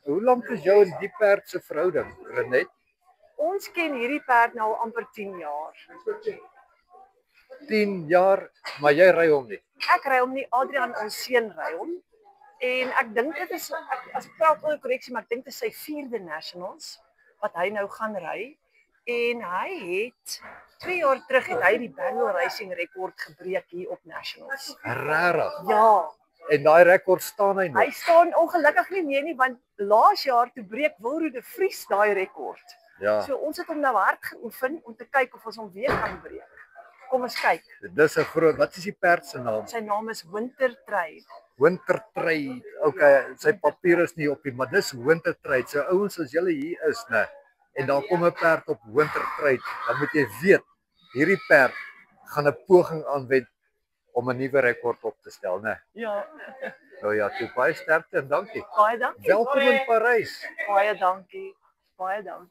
Hoe lank is jou en die perd se verhouding, Renet? Ons ken hierdie perd nou al amper 10 jaar. 10 jaar, maar jy ry hom nie. Ek ry hom nie, Adrian ons seun ry hom. En ek dink dit is as ek praat oor korreksie, maar ek dink dit is sy 4de Nationals wat hy nou gaan ry. En hy het 2 jaar terug het hy die barrel racing rekord gebreek hier op Nationals. Regtig? Ja, En daai rekord staan hy nog. hy staan ongelukkig nie meer nie want laas jaar toe breek Wilroo de Vries daai rekord. Ja, So ons het hom nou hard geoefen om te kyk of ons hom weer kan breek. Kom ons kyk. dis 'n groot. Wat is die perd se naam? Sy naam is Winter Trade. Winter Trade. Okay, sy papier is nie op nie, maar dis Winter Trade. So ouens, as julle hier is, né, en daar kom 'n perd op Winter Trade, dan moet jy weet, hierdie perd gaan 'n poging aanwend om 'n nuwe rekord op te stel, né? Ja, Nou ja, toe baie sterkte en dankie. baie dankie. Welkom in Parys. Baie dankie. Baie dankie.